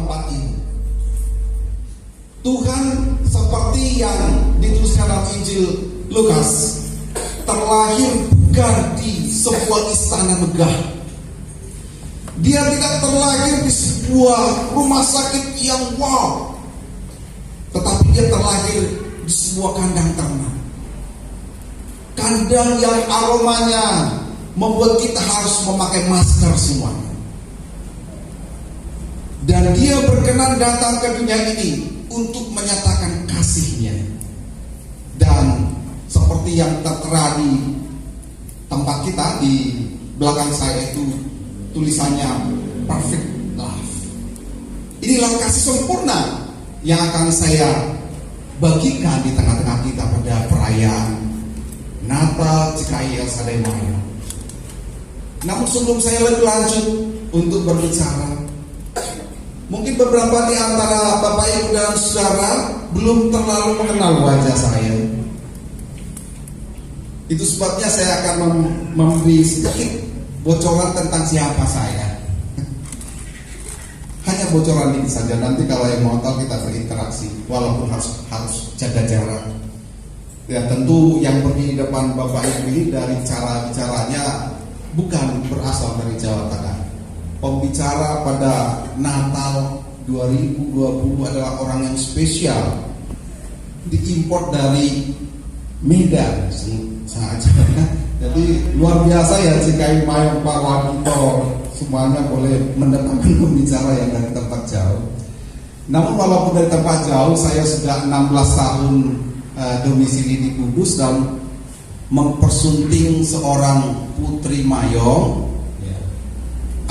tempat ini. Tuhan seperti yang dituliskan dalam Injil Lukas, terlahir bukan di sebuah istana megah. Dia tidak terlahir di sebuah rumah sakit yang wow, tetapi dia terlahir di sebuah kandang ternak. Kandang yang aromanya membuat kita harus memakai masker semuanya. Dan dia berkenan datang ke dunia ini untuk menyatakan kasihnya. Dan seperti yang tertera di tempat kita di belakang saya itu tulisannya perfect love. Inilah kasih sempurna yang akan saya bagikan di tengah-tengah kita pada perayaan Natal Cikaia Sadai Maya. Namun sebelum saya lebih lanjut untuk berbicara, mungkin beberapa di antara Bapak Ibu dan Saudara belum terlalu mengenal wajah saya. Itu sebabnya saya akan memberi sedikit bocoran tentang siapa saya. Hanya bocoran ini saja. Nanti kalau yang mau tahu kita berinteraksi, walaupun harus jaga jarak. Ya tentu yang berdiri di depan Bapak Ibu ini dari cara bicaranya bukan berasal dari Jawa Tengah. Pembicara pada Natal 2020 adalah orang yang spesial, diimpor dari Medan saja. Jadi luar biasa ya Cikai Mayong Pak Wadito, semuanya boleh mendatangkan pembicara yang dari tempat jauh. Namun walaupun dari tempat jauh, saya sudah 16 tahun domisili di Kudus dan mempersunting seorang putri Mayong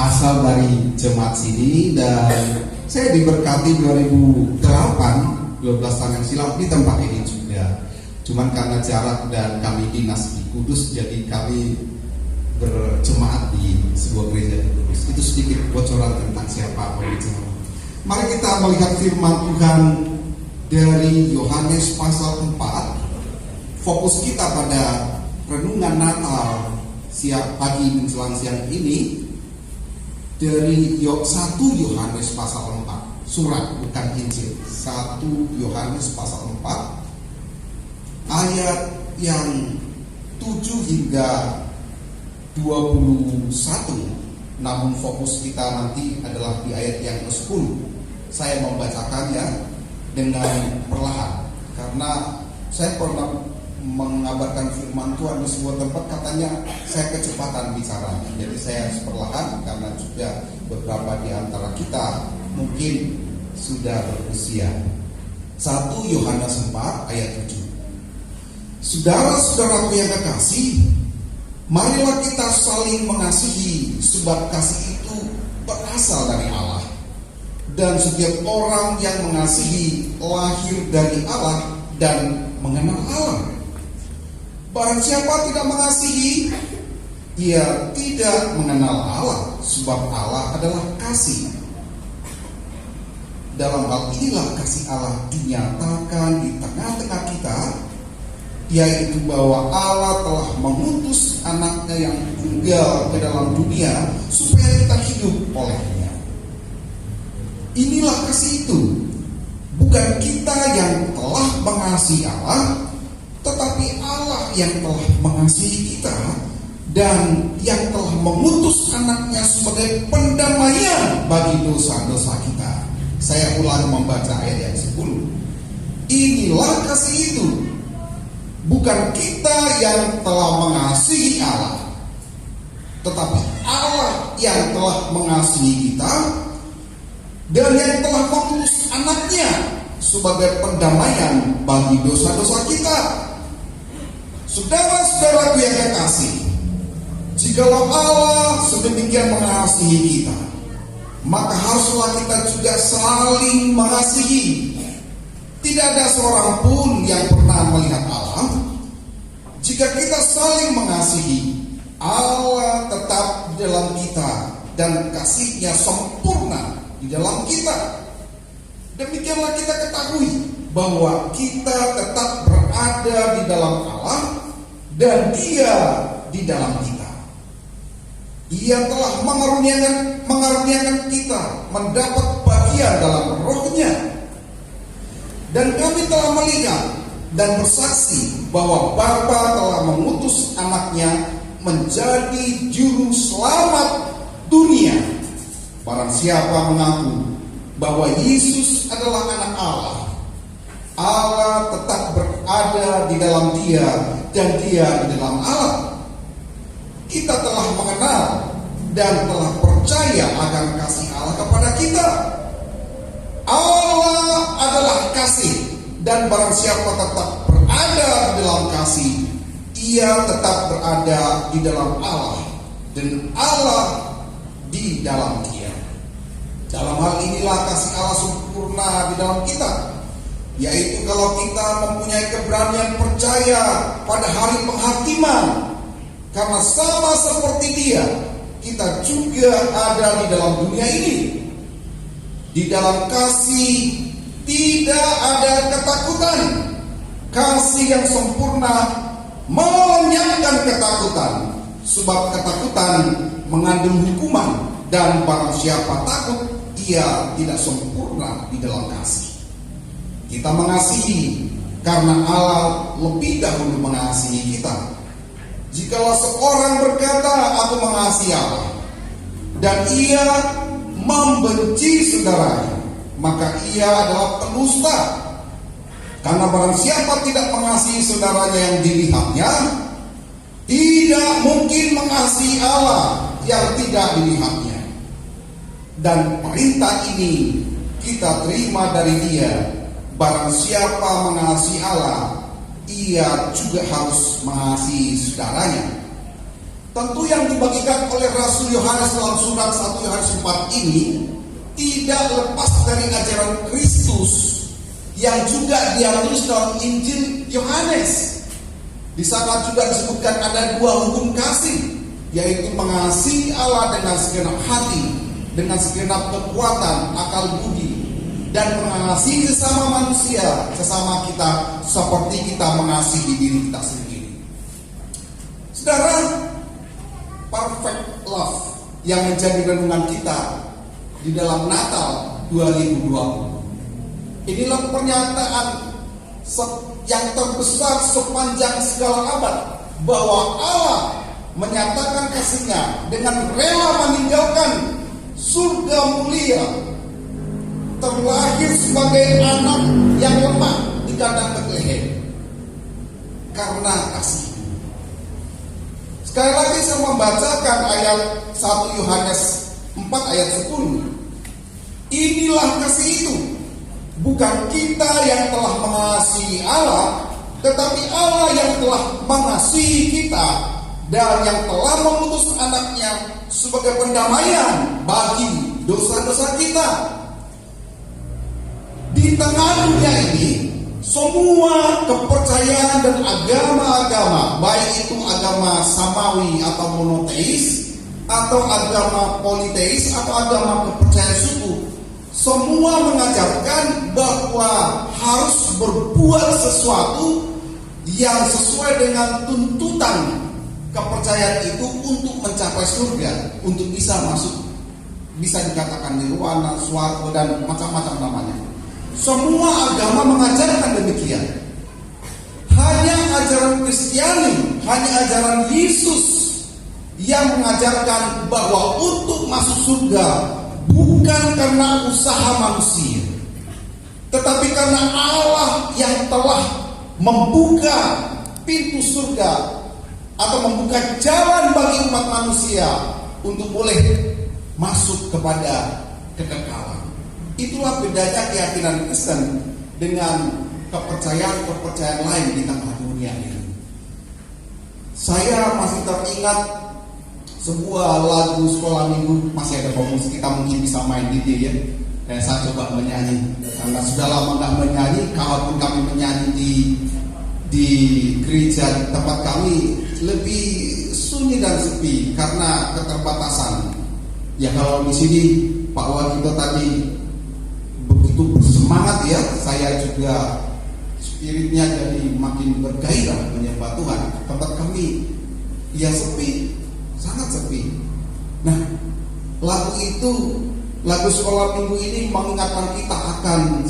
asal dari jemaat sini, dan saya diberkati 2008, 12 tahun yang silam di tempat ini juga. Cuman karena jarak dan kami dinas di Kudus, jadi kami berjemaat di sebuah gereja di Kudus. Itu sedikit bocoran tentang siapa pembicara. Mari kita melihat firman Tuhan dari Yohanes pasal 4. Fokus kita pada renungan Natal siang pagi menjelang siang ini dari 1 Yohanes pasal 4, surat bukan Injil. 1 Yohanes pasal 4 ayat yang 7 hingga 21. Namun fokus kita nanti adalah di ayat yang ke-10. Saya membacakannya dengan perlahan karena saya pernah mengabarkan firman Tuhan di sebuah tempat, katanya saya kecepatan bicaranya. Jadi saya perlahan karena juga beberapa di antara kita mungkin sudah berusia. 1 Yohanes 4 ayat 7. Saudara-saudaraku yang kekasih, marilah kita saling mengasihi, sebab kasih itu berasal dari Allah. Dan setiap orang yang mengasihi lahir dari Allah dan mengenal Allah. Barang siapa tidak mengasihi, dia tidak mengenal Allah, sebab Allah adalah kasih. Dalam hal inilah kasih Allah dinyatakan di tengah-tengah kita, yaitu bahwa Allah telah mengutus anaknya yang tunggal ke dalam dunia supaya kita hidup olehnya. Inilah kasih itu, bukan kita yang telah mengasihi Allah, tetapi Allah yang telah mengasihi kita dan yang telah mengutus anaknya sebagai pendamaian bagi dosa-dosa kita. Saya ulang membaca ayat yang 10. Inilah kasih itu, bukan kita yang telah mengasihi Allah, tetapi Allah yang telah mengasihi kita dan yang telah mengutus anaknya sebagai pendamaian bagi dosa-dosa kita. Saudara-saudaraku yang kekasih, jikalau Allah sedemikian mengasihi kita, maka haruslah kita juga saling mengasihi. Tidak ada seorang pun yang pernah melihat Allah. Jika kita saling mengasihi, Allah tetap di dalam kita dan kasih-Nya sempurna di dalam kita. Demikianlah kita ketahui bahwa kita tetap berada di dalam Allah dan Dia di dalam kita. Ia telah mengaruniakan kita mendapat bagian kesaksian dalam rohnya. Dan kami telah melihat dan bersaksi bahwa Bapa telah mengutus anaknya menjadi juru selamat dunia. Barang siapa mengaku bahwa Yesus adalah anak Allah, Allah tetap berada di dalam dia dan dia di dalam Allah. Kita telah mengenal dan telah percaya akan kasih Allah kepada kita. Allah adalah kasih, dan barang siapa tetap berada di dalam kasih, ia tetap berada di dalam Allah, dan Allah di dalam dia. Dalam hal inilah kasih Allah sempurna di dalam kita, yaitu kalau kita mempunyai keberanian percaya pada hari penghakiman, karena sama seperti dia, kita juga ada di dalam dunia ini. Di dalam kasih tidak ada ketakutan. Kasih yang sempurna melenyapkan ketakutan, sebab ketakutan mengandung hukuman, dan barang siapa takut, ia tidak sempurna di dalam kasih. Kita mengasihi karena Allah lebih dahulu mengasihi kita. Jikalau seorang berkata, "Aku mengasihi Allah," dan ia membenci saudaranya, maka ia adalah pendusta. Karena barang siapa tidak mengasihi saudaranya yang dilihatnya, tidak mungkin mengasihi Allah yang tidak dilihatnya. Dan perintah ini kita terima dari dia: barang siapa mengasihi Allah, ia juga harus mengasihi saudaranya. Tentu yang dibagikan oleh Rasul Yohanes dalam surat 1 Yohanes 4 ini tidak lepas dari ajaran Kristus yang juga dia tulis dalam Injil Yohanes. Di sana juga disebutkan ada dua hukum kasih, yaitu mengasihi Allah dengan segenap hati, dengan segenap kekuatan, akal budi, dan mengasihi sesama manusia, sesama kita, seperti kita mengasihi diri kita sendiri. Saudara, perfect love yang menjadi renungan kita di dalam Natal 2020. Inilah pernyataan yang terbesar sepanjang segala abad, bahwa Allah menyatakan kasih-Nya dengan rela meninggalkan surga mulia, terlahir sebagai anak yang lemah di kandang Betlehem karena kasih. Sekali lagi saya membacakan ayat 1 Yohanes 4 ayat 10. Inilah kasih itu, bukan kita yang telah mengasihi Allah, tetapi Allah yang telah mengasihi kita dan yang telah mengutus anaknya sebagai pendamaian bagi dosa-dosa kita. Di tengah dunia ini, semua kepercayaan dan agama-agama, baik itu agama samawi atau monoteis, atau agama politeis, atau agama kepercayaan suku, semua mengajarkan bahwa harus berbuat sesuatu yang sesuai dengan tuntutan kepercayaan itu untuk mencapai surga, untuk bisa masuk, bisa dikatakan nirwana, swarga, dan macam-macam namanya. Semua agama mengajarkan demikian. Hanya ajaran Kristiani, hanya ajaran Yesus yang mengajarkan bahwa untuk masuk surga bukan karena usaha manusia, tetapi karena Allah yang telah membuka pintu surga atau membuka jalan bagi umat manusia untuk boleh masuk kepada kekekalan. Itulah bedanya keyakinan Kristen dengan kepercayaan-kepercayaan lain di tengah dunia ini. Saya masih teringat sebuah lagu sekolah minggu, masih ada pemusik, kita mungkin bisa main di dia ya. Dan saya coba menyanyi, karena sudah lama nggak menyanyi. Kalaupun kami menyanyi di gereja tempat kami lebih sunyi dan sepi karena keterbatasan. Ya kalau di sini Pak Wakito tadi begitu bersemangat ya, saya juga spiritnya jadi makin bergairah menyembah Tuhan. Tempat kami ya sepi, sangat sepi. Nah, lagu itu Lagu sekolah minggu ini mengingatkan kita akan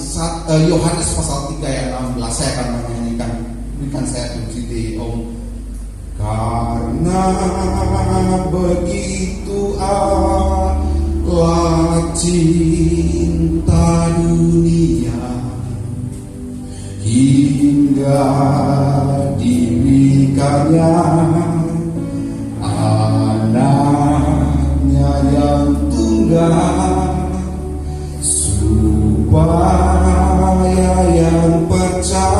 Yohanes pasal 3 ayat 16. Saya akan menyanyikan, berikan saya CD Om. Karena begitu Allah cinta dunia hingga diberikannya anaknya yang tunggal, supaya yang percaya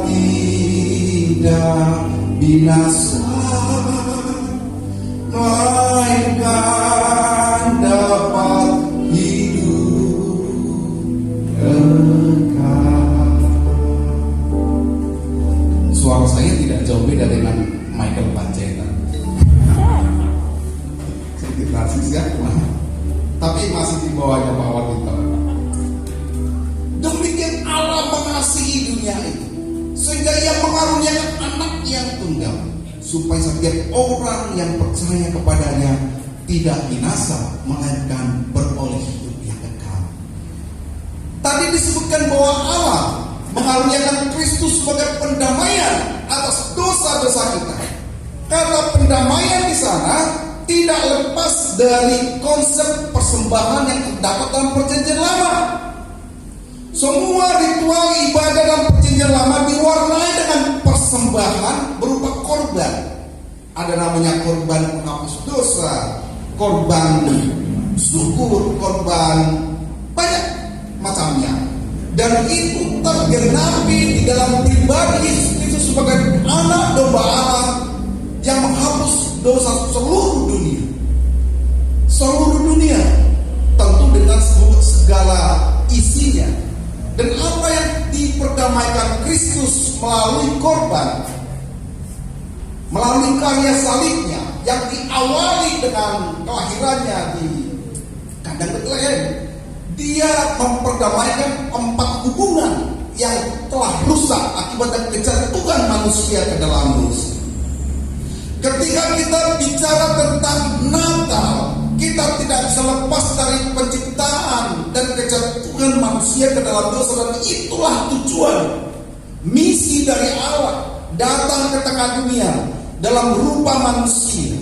tidak binasa, melainkan dapat hidup kekal. Suara saya tidak jauh beda dengan Michael Panjaitan. Sedikit rasis ya, tapi masih di bawahnya Pak Wadito. Demikian Allah mengasihi dunia itu, sehingga Ia mengaruniakan anak yang tunggal, supaya setiap orang yang percaya kepadanya tidak binasa, melainkan beroleh hidup yang kekal. Tadi disebutkan bahwa Allah mengaruniakan Kristus sebagai pendamaian atas dosa-dosa kita. Kata pendamaian di sana tidak lepas dari konsep persembahan yang terdapat dalam Perjanjian Lama. Semua ritual ibadah dalam Perjanjian Lama diwarnai dengan persembahan berupa korban. Ada namanya korban penghapus dosa, korban syukur, korban banyak macamnya. Dan itu tergenapi di dalam pribadi Yesus Kristus sebagai anak domba Allah yang menghapus dosa seluruh dunia. Seluruh dunia, tentu dengan segala isinya. Dan apa yang diperdamaikan Kristus melalui korban, melalui karya salibnya yang diawali dengan kelahirannya di kandang Betlehem, Dia memperdamaikan 4 hubungan yang telah rusak akibat kejatuhan manusia ke dalam dosa. Ketika kita bicara tentang Natal, kita tidak bisa lepas dari penciptaan dan kejatuhan manusia ke dalam dosa, dan itulah tujuan misi dari Allah datang ke tengah dunia dalam rupa manusia,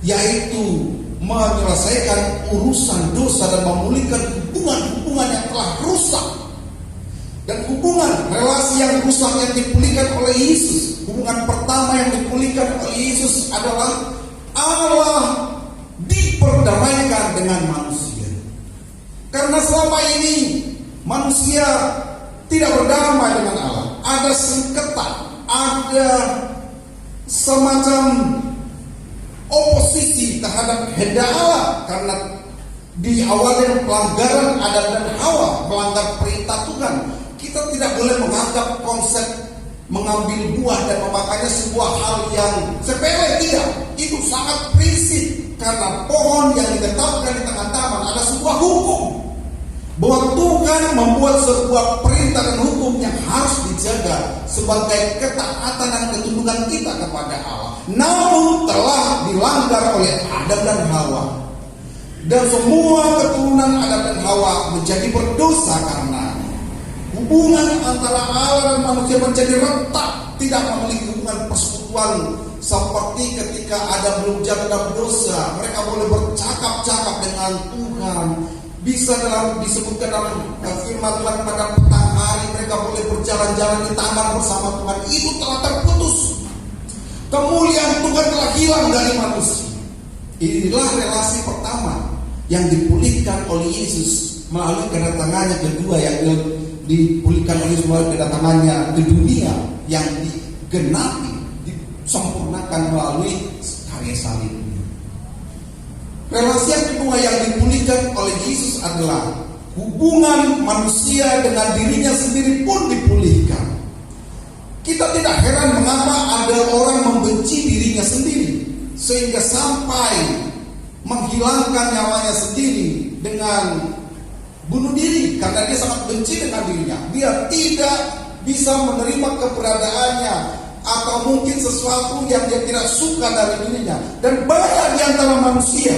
yaitu menyelesaikan urusan dosa dan memulihkan hubungan-hubungan yang telah rusak. Dan hubungan relasi yang rusak yang dipulihkan oleh Yesus, hubungan pertama yang dipulihkan oleh Yesus adalah Allah diperdamaikan dengan manusia. Karena selama ini manusia tidak berdamai dengan Allah, ada sengketa, ada semacam oposisi terhadap kehendak Allah, karena diawali dengan pelanggaran Adam dan Hawa, melanggar perintah Tuhan. Kita tidak boleh menganggap konsep mengambil buah dan memakannya sebuah hal yang sepele. Tidak, itu sangat prinsip, karena pohon yang ditetapkan di tengah taman ada sebuah hukum, bahwa Tuhan membuat sebuah perintah dan hukum yang harus dijaga sebagai ketaatan dan ketundukan kita kepada Allah. Namun telah dilanggar oleh Adam dan Hawa, dan semua keturunan Adam dan Hawa menjadi berdosa karena hubungan antara Allah dan manusia menjadi retak, tidak memiliki hubungan persekutuan seperti ketika Adam belum jatuh dalam dosa. Mereka boleh bercakap-cakap dengan Tuhan, bisa disebutkan dalam firman Tuhan pada petang hari mereka boleh berjalan-jalan di taman bersama Tuhan. Itu telah terputus. Kemuliaan Tuhan telah hilang dari manusia. Inilah relasi pertama yang dipulihkan oleh Yesus melalui kedatangannya kedua, yang dipulihkan oleh Yesus melalui kedatangannya ke dunia, yang digenapi, disempurnakan melalui karya salib. Relasi yang kedua yang dipulihkan oleh Yesus adalah hubungan manusia dengan dirinya sendiri pun dipulihkan. Kita tidak heran mengapa ada orang membenci dirinya sendiri, sehingga sampai menghilangkan nyawanya sendiri dengan bunuh diri, karena dia sangat benci dengan dirinya. Dia tidak bisa menerima keberadaannya, atau mungkin sesuatu yang dia tidak suka dari dirinya. Dan banyak di antara manusia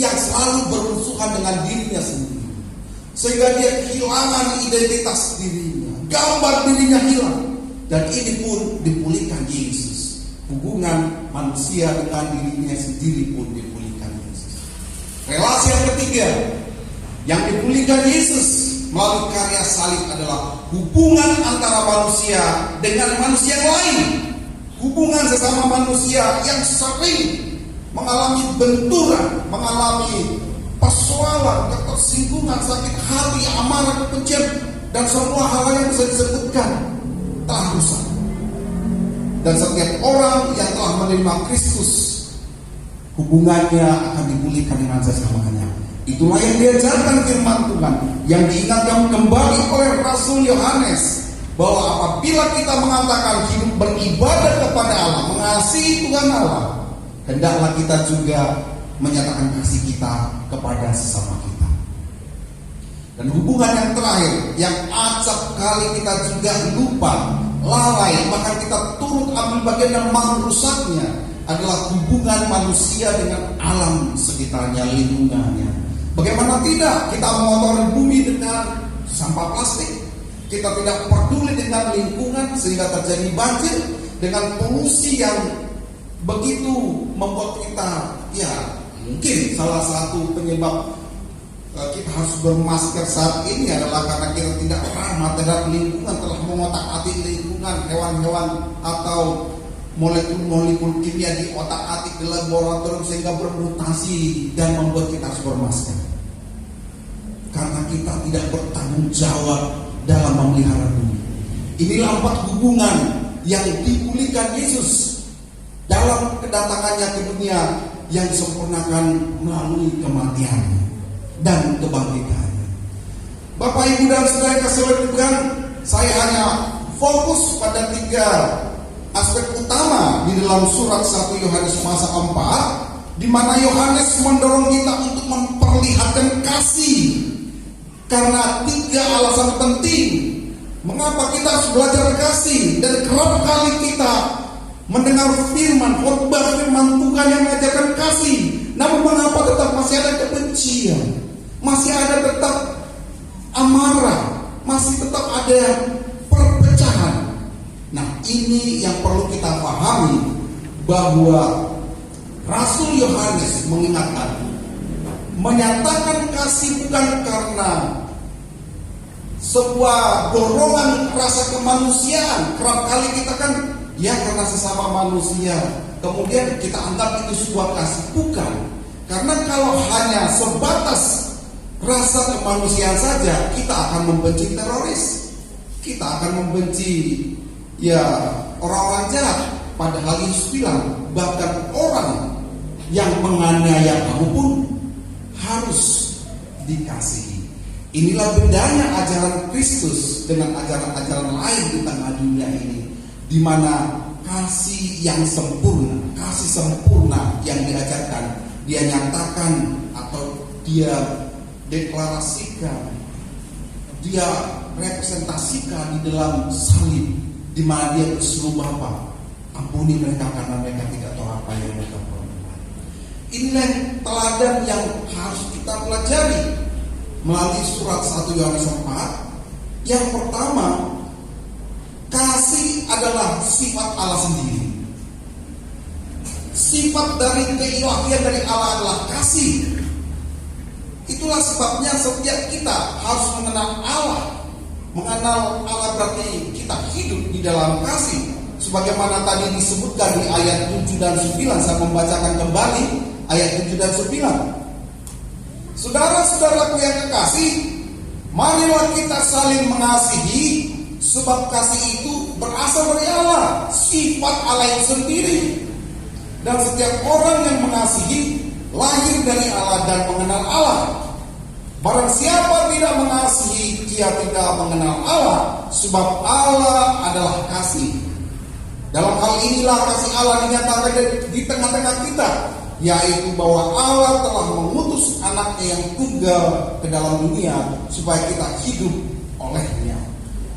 yang selalu bermusuhan dengan dirinya sendiri, sehingga dia kehilangan identitas dirinya, gambar dirinya hilang. Dan ini pun dipulihkan Yesus. Hubungan manusia dengan dirinya sendiri pun dipulihkan Yesus. Relasi yang ketiga yang dipulihkan Yesus melalui karya salib adalah hubungan antara manusia dengan manusia yang lain. Hubungan sesama manusia yang sering mengalami benturan, mengalami persoalan, ketersinggungan, sakit hati, amarah, kebencian, dan semua hal yang bisa disebutkan telah rusak. Dan setiap orang yang telah menerima Kristus, hubungannya akan dipulihkan dengan sesamanya. Itulah yang diajarkan firman Tuhan, yang diingatkan kembali oleh Rasul Yohanes, bahwa apabila kita mengatakan hidup beribadah kepada Allah, mengasihi Tuhan Allah, hendaklah kita juga menyatakan kasih kita kepada sesama kita. Dan hubungan yang terakhir, yang acap kali kita juga lupa, lalai, bahkan kita turut ambil bagian dan merusaknya, adalah hubungan manusia dengan alam sekitarnya, lingkungannya. Bagaimana tidak kita mengotori bumi dengan sampah plastik, kita tidak peduli dengan lingkungan sehingga terjadi banjir, dengan polusi yang begitu membuat kita, ya mungkin salah satu penyebab kita harus bermasker saat ini adalah karena kita tidak ramah terhadap lingkungan, telah mengotak-atik lingkungan, hewan-hewan atau molekul-molekul kimia di otak-atik di laboratorium sehingga bermutasi dan membuat kita harus bermasker. Karena kita tidak bertanggung jawab dalam memelihara bumi. Inilah 4 hubungan yang dipulihkan Yesus dalam kedatangannya ke dunia, yang disempurnakan melalui kematiannya dan kebangkitannya. Bapak, Ibu, dan saudara yang kasih oleh Tuhan, saya hanya fokus pada 3 aspek utama di dalam surat 1 Yohanes pasal 4, di mana Yohanes mendorong kita untuk memperlihatkan kasih. Karena 3 alasan penting mengapa kita harus belajar kasih. Dan kerap kali kita mendengar firman, khotbah firman Tuhan yang mengajarkan kasih, namun mengapa tetap masih ada kebencian, masih ada tetap amarah, masih tetap ada perpecahan. Nah, ini yang perlu kita pahami, bahwa Rasul Yohanes mengingatkan, menyatakan kasih bukan karena sebuah dorongan rasa kemanusiaan. Kerap kali kita kan, ya karena sesama manusia, kemudian kita anggap itu sebuah kasih. Bukan. Karena kalau hanya sebatas rasa kemanusiaan saja, kita akan membenci teroris, kita akan membenci orang-orang jahat. Padahal Yesus bilang, bahkan orang yang menganiaya kamu pun harus dikasihi. Inilah bedanya ajaran Kristus dengan ajaran-ajaran lain di tengah dunia ini, di mana kasih yang sempurna, kasih sempurna yang diajarkan, dia nyatakan atau dia deklarasikan, dia representasikan di dalam salib, di mana dia berseru, Bapa, ampuni mereka karena mereka tidak tahu apa yang mereka perbuat. Inilah teladan yang harus kita pelajari melalui surat 1 Yohanes 4. Yang pertama, kasih adalah sifat Allah sendiri. Sifat dari keilahian dari Allah adalah kasih. Itulah sebabnya setiap kita harus mengenal Allah. Mengenal Allah berarti kita hidup di dalam kasih. Sebagaimana tadi disebutkan di ayat 7 dan 9, saya membacakan kembali ayat 7 dan 9. Saudara-saudaraku yang kekasih, marilah kita saling mengasihi, sebab kasih itu berasal dari Allah, sifat Allah yang sendiri. Dan setiap orang yang mengasihi lahir dari Allah dan mengenal Allah. Barang siapa tidak mengasihi, dia tidak mengenal Allah, sebab Allah adalah kasih. Dalam hal inilah kasih Allah dinyatakan di tengah-tengah kita, yaitu bahwa Allah telah mengutus anaknya yang tunggal ke dalam dunia supaya kita hidup olehnya.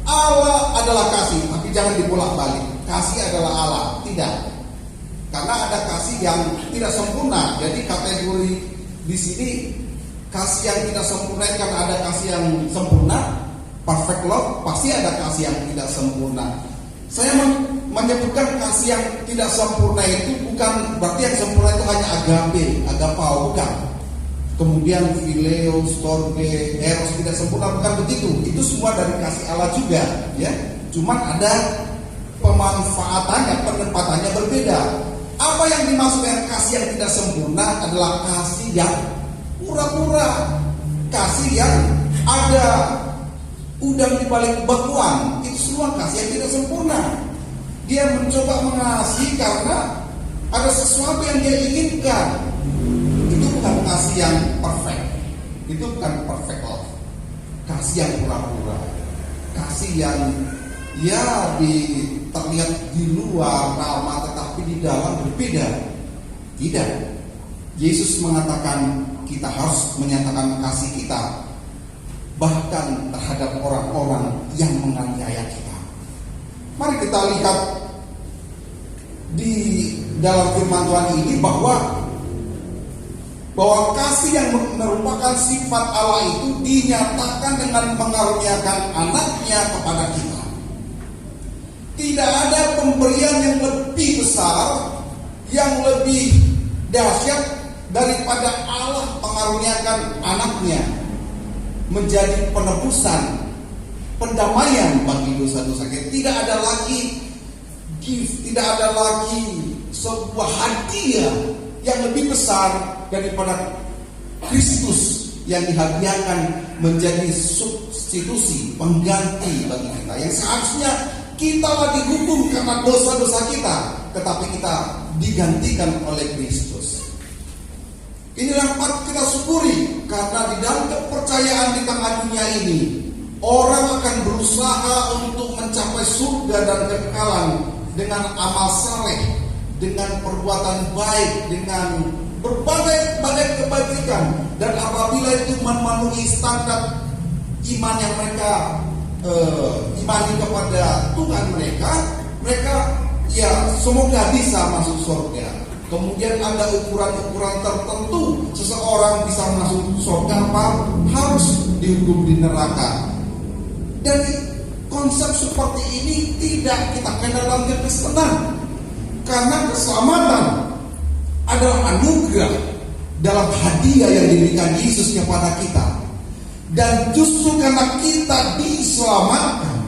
Allah adalah kasih, tapi jangan dibolak-balik. Kasih adalah Allah, tidak. Karena ada kasih yang tidak sempurna. Jadi kategori di sini kasih yang tidak sempurna kan ada kasih yang sempurna, perfect love, pasti ada kasih yang tidak sempurna. Saya menyebutkan kasih yang tidak sempurna itu bukan berarti yang sempurna itu hanya agape, agapao, bukan. Kemudian phileo, storge, eros tidak sempurna, bukan begitu. Itu semua dari kasih Allah juga, ya. Cuman ada pemanfaatannya, penempatannya berbeda. Apa yang dimaksud dengan kasih yang tidak sempurna adalah kasih yang pura-pura, kasih yang ada udang di balik bekuan. Itu semua kasih yang tidak sempurna. Dia mencoba mengasihi karena ada sesuatu yang dia inginkan. Itu bukan kasih yang perfect. Itu bukan perfect love. Kasih yang pura-pura, kasih yang terlihat di luar ramah tetapi di dalam berbeda. Tidak. Yesus mengatakan kita harus menyatakan kasih kita bahkan terhadap orang-orang yang menganiaya kita. Mari kita lihat di dalam firman Tuhan ini bahwa kasih yang merupakan sifat Allah itu dinyatakan dengan mengaruniakan anaknya kepada kita. Tidak ada pemberian yang lebih besar, yang lebih dahsyat daripada Allah mengaruniakan anaknya menjadi penebusan, pendamaian bagi dosa-dosa kita. Tidak ada lagi gift, tidak ada lagi sebuah hadiah yang lebih besar daripada Kristus yang dihadiahkan menjadi substitusi, pengganti bagi kita. Yang seharusnya kita lagi dihukum karena dosa-dosa kita, tetapi kita digantikan oleh Kristus. Inilah patut kita syukuri, karena di dalam kepercayaan di tengah dunia ini, orang akan berusaha untuk mencapai surga dan kekekalan dengan amal saleh, dengan perbuatan baik, dengan berbagai kebajikan. Dan apabila itu memenuhi standar iman yang mereka imani kepada Tuhan mereka ya semoga bisa masuk surga. Kemudian ada ukuran-ukuran tertentu seseorang bisa masuk surga apa harus dihukum di neraka. Dan konsep seperti ini tidak kita kenal dalam Kristen, karena keselamatan adalah anugerah dalam hadiah yang diberikan Yesus kepada kita. Dan justru karena kita diselamatkan,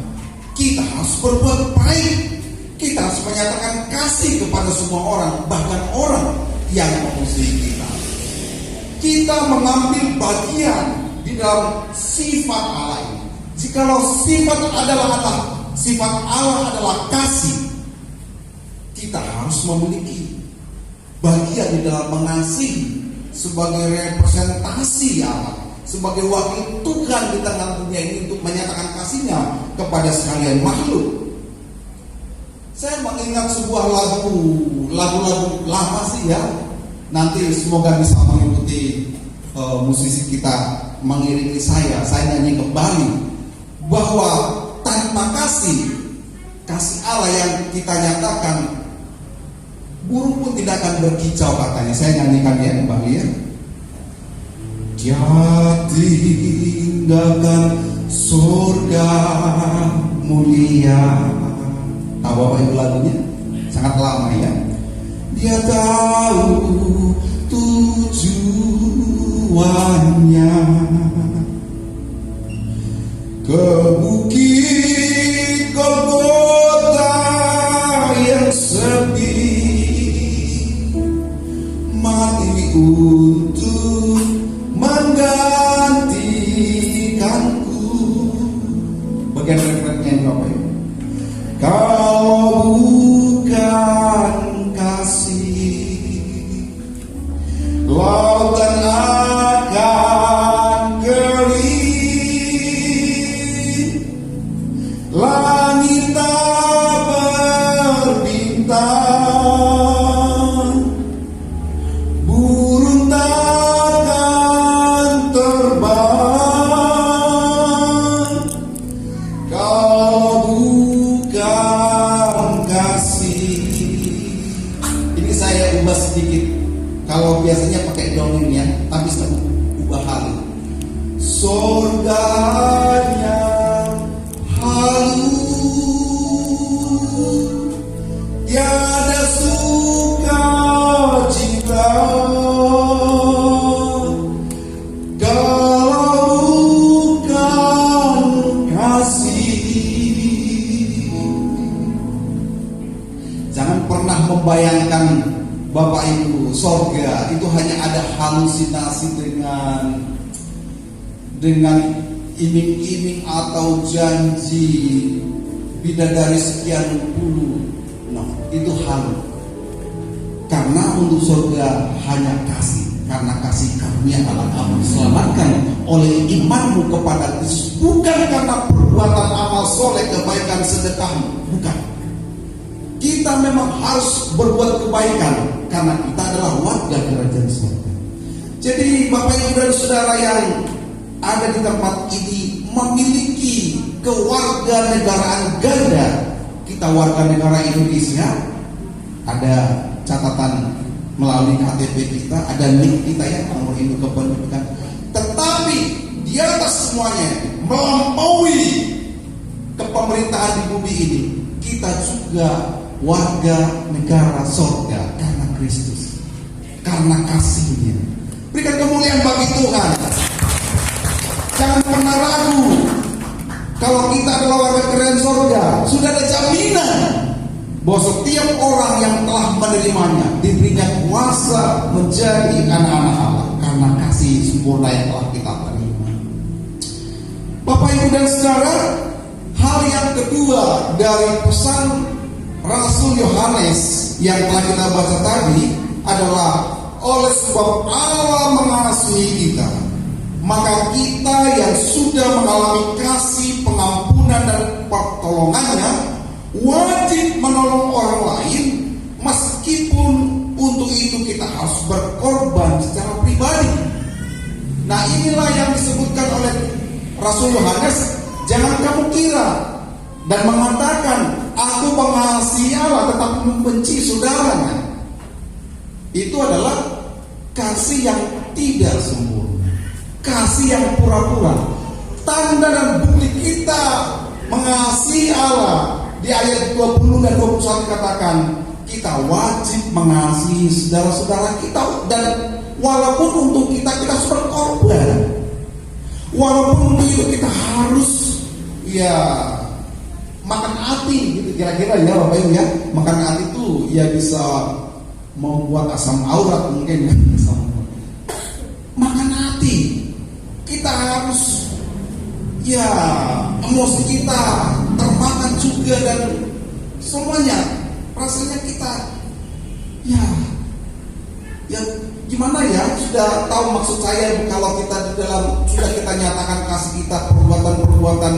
kita harus berbuat baik. Kita harus menyatakan kasih kepada semua orang, bahkan orang yang memusuhi kita. Kita mengambil bagian di dalam sifat Allah ini. Jikalau sifat Allah adalah kasih, kita harus memiliki bagian di dalam mengasihi sebagai representasi Allah, sebagai wakil Tuhan di tengah dunia ini untuk menyatakan kasihnya kepada sekalian makhluk. Saya mengingat sebuah lagu-lagu lama sih ya. Nanti semoga bisa mengikuti musisi kita mengiringi saya nyanyi kembali bahwa tanpa kasih Allah yang kita nyatakan, burung pun tidak akan berkicau katanya. Saya nyanyikan ya kembali ya. Dia tinggalkan surga mulia. Tahu Bapak Ibu lagunya? Sangat lama ya. Dia tahu tujuannya, ke bukit Golgota yang sepi, mati untuk menggantikanku. Bagian refrennya ini Bapak Ibu. Kalau bukan kasih, lautan akan Sorganya halu, tiada sukacita kalau bukan kasih. Jangan pernah membayangkan Bapak Ibu, sorga itu hanya ada halusinasi dengan iming-iming atau janji bidadari sekian puluh. No, itu halu. Karena untuk surga hanya kasih. Karena kasih karunia Allah kamu diselamatkan oleh imanmu kepada Kristus, bukan karena perbuatan amal soleh, kebaikan, sedekahmu, bukan. Kita memang harus berbuat kebaikan karena kita adalah warga kerajaan surga. Jadi Bapak Ibu dan Saudara yang ada di tempat ini memiliki kewarganegaraan ganda. Kita warga negara Indonesia, ada catatan melalui KTP kita, ada NIK kita ya, nomor induk kependudukan. Tetapi di atas semuanya, melampaui kepemerintahan di bumi ini, kita juga warga negara surga karena Kristus, karena kasih-Nya. Berikan kemuliaan bagi Tuhan. Jangan pernah ragu, kalau kita adalah warga kerajaan surga, sudah ada jaminan bahwa setiap orang yang telah menerimanya diberinya kuasa menjadi anak-anak Allah karena kasih sempurna yang telah kita terima. Bapak Ibu dan Saudara, hal yang kedua dari pesan Rasul Yohanes yang telah kita baca tadi adalah oleh sebab Allah mengasihi kita, maka kita yang sudah mengalami kasih, pengampunan dan pertolongannya wajib menolong orang lain, meskipun untuk itu kita harus berkorban secara pribadi. Nah, inilah yang disebutkan oleh Rasul Yohanes. Jangan kamu kira dan mengatakan aku mengasihi Allah tetapi membenci saudaranya. Itu adalah kasih yang tidak sempurna, kasih yang pura-pura. Tanda dan bukti kita mengasihi Allah di ayat 20 dan 21 katakan kita wajib mengasihi saudara-saudara kita, dan walaupun untuk kita harus berkorban, walaupun untuk itu kita harus makan hati gitu kira-kira ya Bapak Ibu ya. Makan hati itu ya bisa membuat asam aurat mungkin ya. Makan hati, kita harus emosi kita termakan juga, dan semuanya rasanya kita gimana ya, sudah tahu maksud saya. Kalau kita di dalam sudah kita nyatakan kasih kita, perbuatan-perbuatan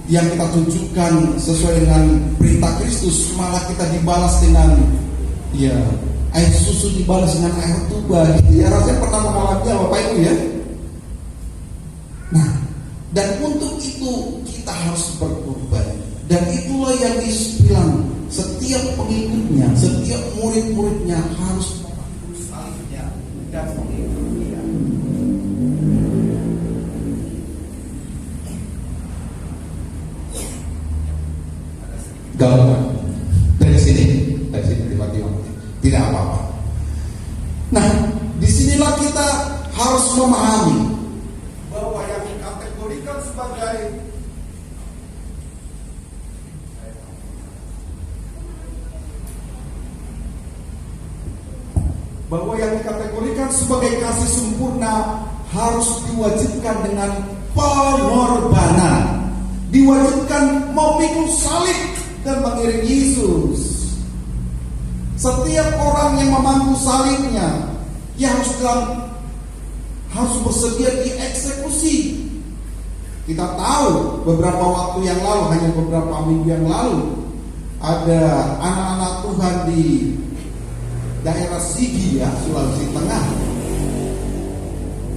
yang kita tunjukkan sesuai dengan perintah Kristus, malah kita dibalas dengan air susu dibalas dengan air tuba gitu ya. Rasanya pernah mengalaminya Bapak Ibu ya. Nah, dan untuk itu kita harus berkorban. Dan itulah yang Yesus bilang, setiap pengikutnya, setiap murid-muridnya harus memikul salibnya dan mengikut Dia. Gampang. Dari sini tiba-tiba tidak apa-apa. Nah, disinilah kita harus memahami bahwa yang dikategorikan sebagai kasih sempurna harus diwajibkan dengan pengorbanan, diwajibkan memikul salib dan mengiring Yesus. Setiap orang yang memangku salibnya, harus bersedia dieksekusi. Kita tahu beberapa waktu yang lalu, hanya beberapa minggu yang lalu, ada anak-anak Tuhan di daerah Sigi ya, Sulawesi Tengah.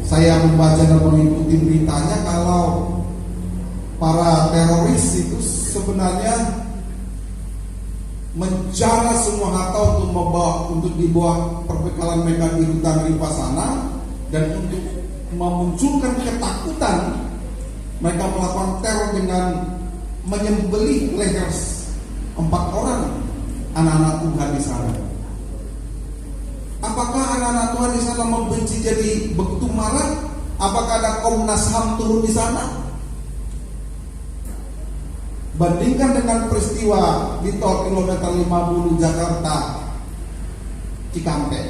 Saya membaca dan mengikuti beritanya kalau para teroris itu sebenarnya menjara semua harta untuk dibawa perbekalan mereka di hutan rimba sana, dan untuk memunculkan ketakutan, mereka melakukan teror dengan menyembelih leher 4 orang anak-anak Tuhan di sana. Apakah anak-anak Tuhan di sana membenci jadi begitu marah? Apakah ada Komnas HAM turun di sana? Bandingkan dengan peristiwa di tol kilometer 50 Jakarta Cikampek,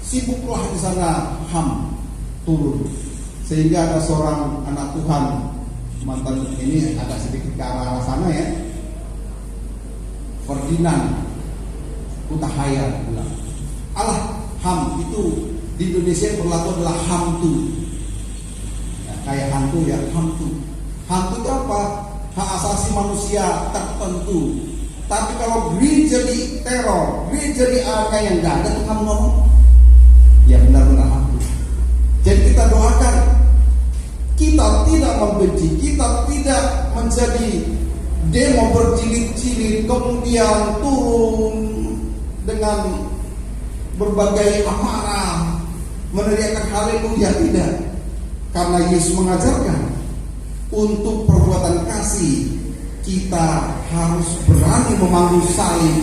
sibuklah di sana HAM turun, sehingga ada seorang anak Tuhan, mantan ini agak sedikit ke arah sana ya, Ferdinand Utahaya bilang, alah HAM itu di Indonesia yang berlaku adalah hantu ya, kayak hantu ya, hantu itu apa? Hak asasi manusia tertentu. Tapi kalau gereja di teror, gereja di area yang gak ada, tuh kamu ngomong ya benar-benar hantu. Jadi kita doakan, kita tidak membenci, kita tidak menjadi demo berjilid-jilid kemudian turun dengan berbagai amarah meneriakkan haleluya, tidak. Karena Yesus mengajarkan untuk perbuatan kasih kita harus berani memanggul salib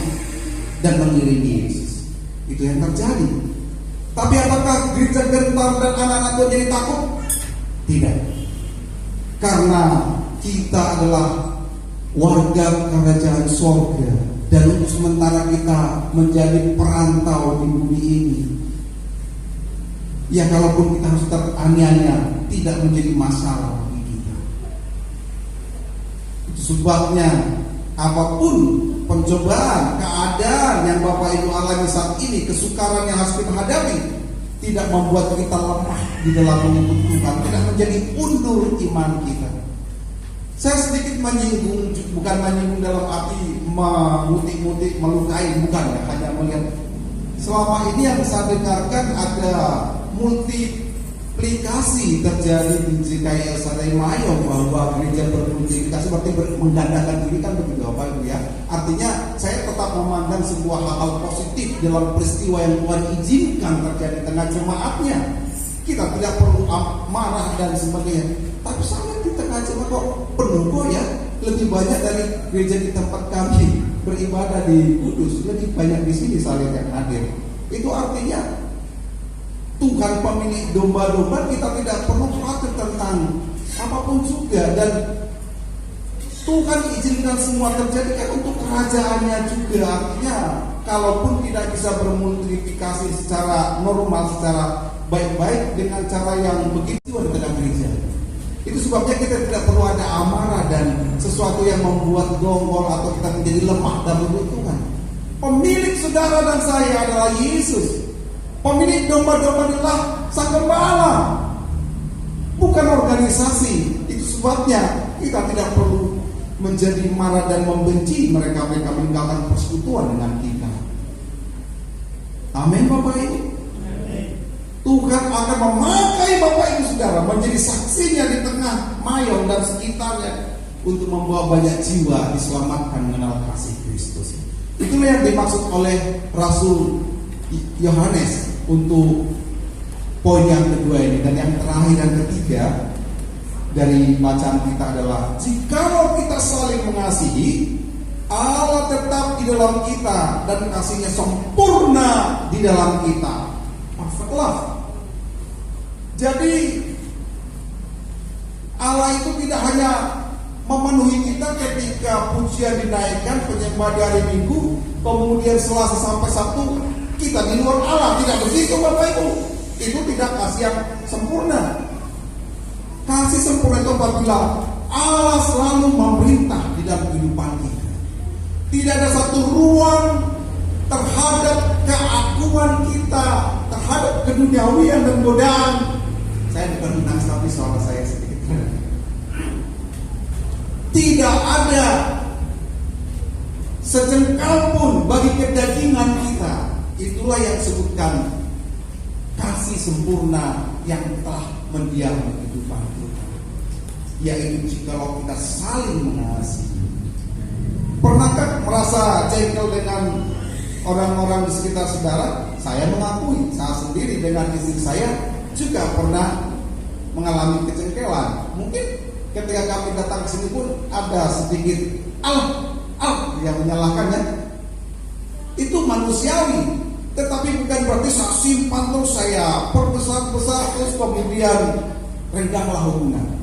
dan mengiringi Yesus. Itu yang terjadi. Tapi apakah gereja gentar dan anak-anak Tuhan jadi takut? Tidak. Karena kita adalah warga kerajaan sorga, dan untuk sementara kita menjadi perantau di bumi ini. Ya kalaupun kita harus teraniaya, tidak menjadi masalah bagi kita. Itu sebabnya apapun pencobaan, keadaan yang Bapak Ibu alami saat ini, kesukaran yang harus kita hadapi, tidak membuat kita lemah di dalam mengikut Tuhan, tidak menjadi undur iman kita. Saya sedikit menyinggung, bukan menyinggung dalam arti mengutik-ngutik, melukai, bukan ya, hanya melihat. Selama ini yang saya dengarkan ada multiplikasi terjadi di GKI Sadai Mayo, bahwa gereja bermultiplikasi berarti menggandakan diri, kan begitu Bapak Ibu ya. Artinya saya tetap memandang sebuah hal-hal positif dalam peristiwa yang Tuhan izinkan terjadi di tengah jemaatnya. Kita tidak perlu marah dan sebagainya. Tapi sangat di tengah jemaat kok penuh kok ya. Lebih banyak dari gereja di tempat kami beribadah di Kudus, lebih banyak di sini saya lihat yang hadir. Itu artinya Tuhan pemilik domba-domba, kita tidak perlu khawatir tentang apapun juga. Dan Tuhan izinkan semua terjadi kan untuk kerajaannya juga. Artinya kalaupun tidak bisa bermultiplikasi secara normal, secara baik-baik dengan cara yang begitu di tengah gereja. Itu sebabnya kita tidak perlu ada amarah dan sesuatu yang membuat dongkol atau kita menjadi lemah dalam Tuhan. Pemilik saudara dan saya adalah Yesus. Pemilik domba-domba adalah Sang Gembala, bukan organisasi. Itu sebabnya kita tidak perlu menjadi marah dan membenci mereka meninggalkan persekutuan dengan kita. Amin Bapak Ibu. Tuhan akan memakai Bapak Ibu Saudara menjadi saksinya di tengah Mayon dan sekitarnya untuk membawa banyak jiwa diselamatkan mengenal kasih Kristus. Itulah yang dimaksud oleh Rasul Yohanes untuk poin yang kedua ini. Dan yang terakhir dan ketiga dari bacaan kita adalah, jikalau kita saling mengasihi, Allah tetap di dalam kita dan kasihnya sempurna di dalam kita. Perfect love. Jadi Allah itu tidak hanya memenuhi kita ketika pujian dinaikkan, penyembah di hari Minggu, kemudian Selasa sampai Sabtu kita di luar Allah. Tidak begitu Bapak Ibu. Itu tidak kasih yang sempurna. Kasih sempurna itu apabila Allah selalu memerintah di dalam kehidupan kita. Tidak ada satu ruang terhadap keakuan kita, terhadap keduniawian dan godaan. Saya bukan menangis tapi suara saya sedikit. Tidak ada sejengkal pun bagi kedagingan kita. Itulah yang disebutkan kasih sempurna yang telah mendiami kehidupan kita, yaitu jikalau kita saling mengasihi. Pernahkah merasa jengkel dengan orang-orang di sekitar saudara? Saya mengakui, saya sendiri dengan istri saya juga pernah mengalami kejengkelan. Mungkin ketika kami datang ke sini pun ada sedikit yang menyalahkannya. Itu manusiawi, tetapi bukan berarti saya simpan terus, saya perbesar terus kemudian rengganglah hubungan.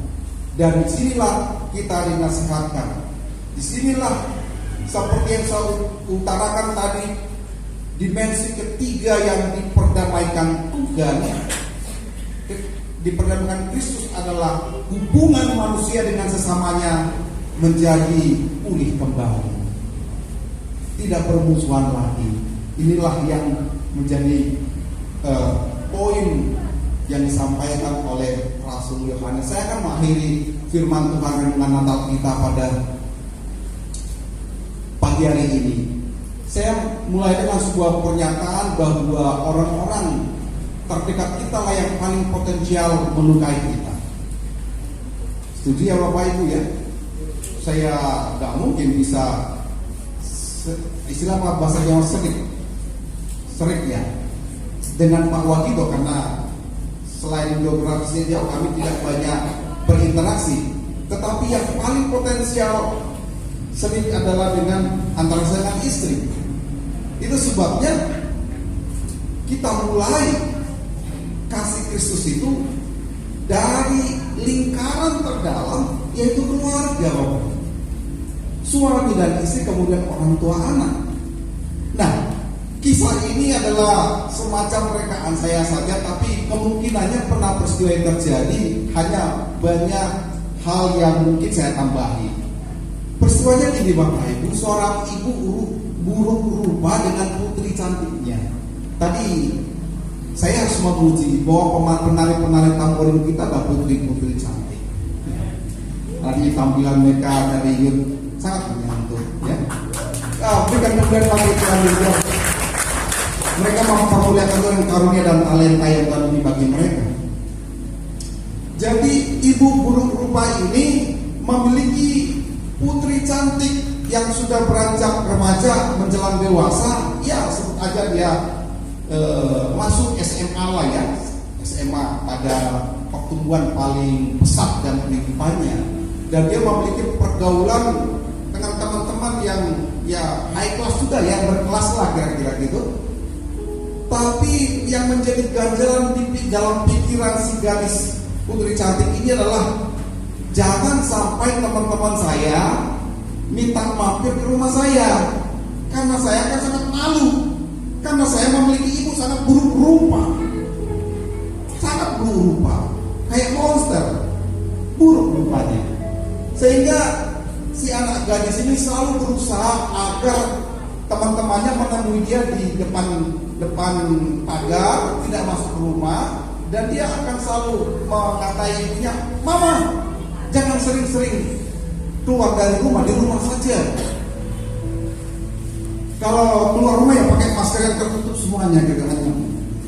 Dan disinilah kita dinasihatkan. Disinilah seperti yang saya utarakan tadi, dimensi ketiga yang diperdamaikan Tuhan, diperdamaikan Kristus adalah hubungan manusia dengan sesamanya menjadi pulih kembali. Tidak bermusuhan lagi. Inilah yang menjadi poin yang disampaikan oleh Rasul Yohanes. Saya akan mengakhiri firman Tuhan renungan Natal kita pada pagi hari ini. Saya mulai dengan sebuah pernyataan bahwa orang-orang terdekat kita lah yang paling potensial melukai kita. Setuju ya Bapak Ibu ya? Saya gak mungkin bisa istilah bahasa Jawa serik ya dengan Pak Wagito, karena selain geografisnya jauh kami tidak banyak berinteraksi. Tetapi yang paling potensial serik adalah dengan antara saya dan istri. Itu sebabnya kita mulai kasih Kristus itu dari lingkaran terdalam, yaitu keluarga, suami dan istri, kemudian orang tua anak. Nah, kisah ini adalah semacam rekaan saya saja, tapi kemungkinannya pernah peristiwa yang terjadi, hanya banyak hal yang mungkin saya tambahi. Peristiwanya gini Bapak Ibu, seorang ibu buruk rupa dengan putri cantiknya. Tadi saya harus memuji bahwa penari-penari tamborin kita adalah putri-putri cantik. Tadi tampilan mereka dari sangat menyentuh ya. Berikan kemudian kami Tuhan juga. Mereka mempermuliakan Tuhan karunia dan talenta yang Tuhan bagi mereka. Jadi ibu buruk rupa ini memiliki putri cantik yang sudah beranjak remaja menjelang dewasa. Ya sebut aja dia masuk SMA lah ya. SMA pada pertumbuhan paling pesat dan kehidupannya. Dan dia memiliki pergaulan dengan teman-teman yang ya high class juga ya, berkelas lah kira-kira gitu. Tapi yang menjadi ganjalan di dalam pikiran si gadis putri cantik ini adalah jangan sampai teman-teman saya minta mampir ke rumah saya, karena saya akan sangat malu, karena saya memiliki ibu sangat buruk rupa, kayak monster, buruk rupanya. Sehingga si anak gadis ini selalu berusaha agar teman-temannya menemui dia di depan pagar, tidak masuk ke rumah, dan dia akan selalu mengatai ibunya, "Mama, jangan sering-sering keluar dari rumah, di rumah saja. Kalau keluar rumah ya pakai masker yang tertutup semuanya gitu hanya."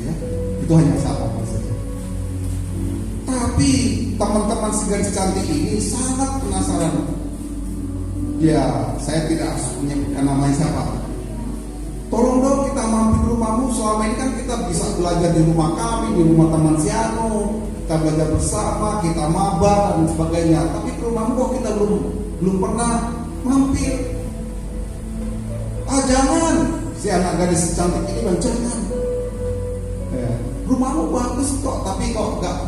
Ya, itu hanya salah saja. Tapi teman-teman si gadis cantik ini sangat penasaran. Ya, saya tidak harus menyebutkan namanya siapa. Tolong dong kita mampir rumahmu. Selama ini kan kita bisa belajar di rumah kami, di rumah teman si Anu, kita belajar bersama, kita mabar dan sebagainya. Tapi ke rumahmu kok kita belum pernah mampir. Jangan. Si anak gadis cantik ini bilang jangan. Rumahmu bagus kok, tapi kok enggak.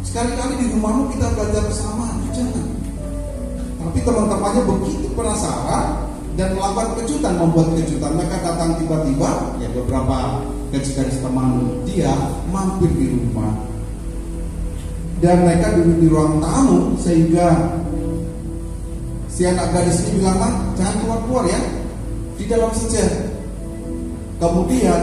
Sekali-kali di rumahmu kita belajar bersama, jangan. Tapi teman-temannya begitu penasaran dan melakukan kejutan, membuat kejutan. Mereka datang tiba-tiba, ya beberapa gadis-gadis teman dia mampir di rumah. Dan mereka duduk di ruang tamu, sehingga si anak gadis ini bilang, "Jangan keluar-keluar ya, di dalam saja." Kemudian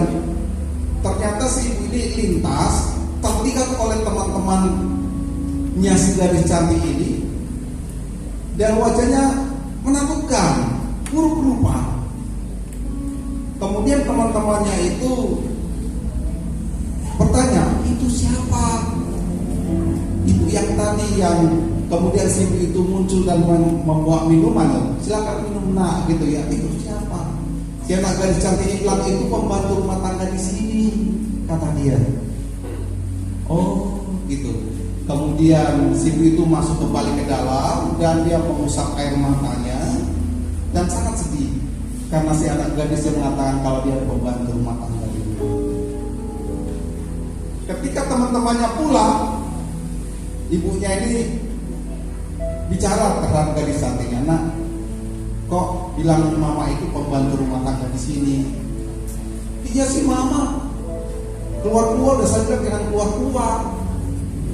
ternyata si ibu ini lintas, terlihat oleh teman-temannya si gadis cantik ini, dan wajahnya menakutkan, buruk rupa. Kemudian teman-temannya itu bertanya, "Itu siapa? Ibu yang tadi yang kemudian si ibu itu muncul dan membawa minuman, silakan minum nak," gitu ya. "Itu siapa?" Si anak gadis cantik bilang, "Itu pembantu rumah tangga di sini," kata dia. "Oh, Kemudian si ibu itu masuk kembali ke dalam dan dia mengusap air matanya dan sangat sedih karena si anak gadis yang mengatakan kalau dia ada pembantu rumah tangga di rumah. Ketika teman-temannya pulang, ibunya ini bicara terhadap gadis cantiknya, "Nak, kok bilang mama itu pembantu rumah tangga di sini?" "Iya sih mama, keluar-keluar udah saya bilang jangan keluar-keluar.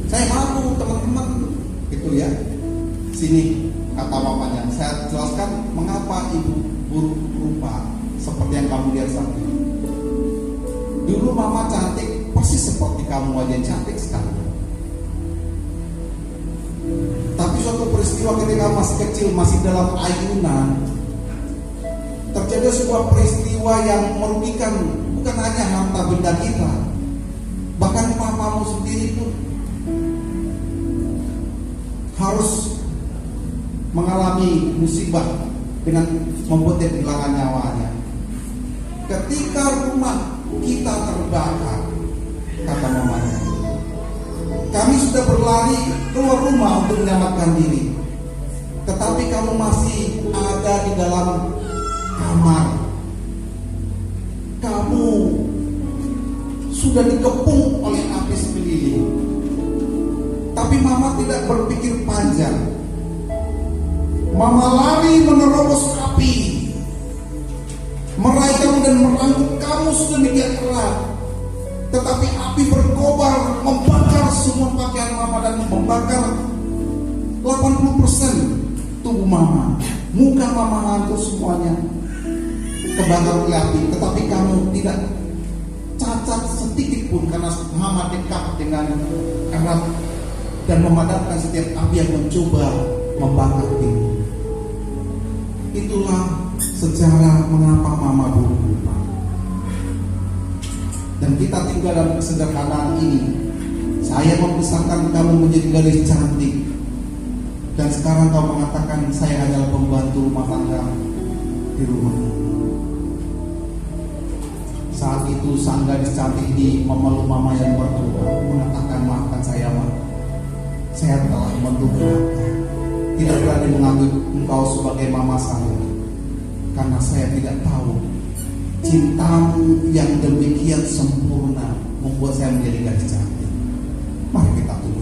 Saya malu teman-teman." Gitu ya. "Sini," kata mamanya, "saya jelaskan mengapa ibu buruk rupa seperti yang kamu lihat saat ini. Dulu mama cantik persis seperti kamu aja, cantik sekali. Tapi suatu peristiwa ketika masih kecil, masih dalam ayunan, terjadi sebuah peristiwa yang merugikan bukan hanya harta benda kita, bahkan papamu sendiri pun harus mengalami musibah dengan membuat dia kehilangan nyawanya. Ketika rumah kita terbakar," kata mamanya, "kami sudah berlari keluar rumah untuk menyelamatkan diri, tetapi kamu masih ada di dalam kamar. Kamu sudah dikepung oleh api sekeliling." Tapi mama tidak berpikir panjang. Mama lari menerobos api, meraih kamu dan merangkul kamu sedemikian erat. Tetapi api berkobar membakar semua pakaian mama dan membakar 80% tubuh mama. Muka mama hancur semuanya kebakar oleh api. Tetapi kamu tidak cacat sedikit pun karena mama dekat dengan erat dan memadamkan setiap api yang mencoba membakar diri. Itulah sejarah mengapa mama buruk rupa. Dan kita tinggal dalam kesederhanaan ini. Saya membesarkan kamu menjadi gadis cantik, dan sekarang kau mengatakan saya adalah pembantu rumah tangga di rumah. Saat itu sang gadis cantik ini memeluk mama yang berdoa, mengatakan, "Maafkan saya, Ma. Saya telah menduga, tidak berani menganggap engkau sebagai mama saya, karena saya tidak tahu cintamu yang demikian sempurna membuat saya menjadi gadis cantik." Mari kita tunggu.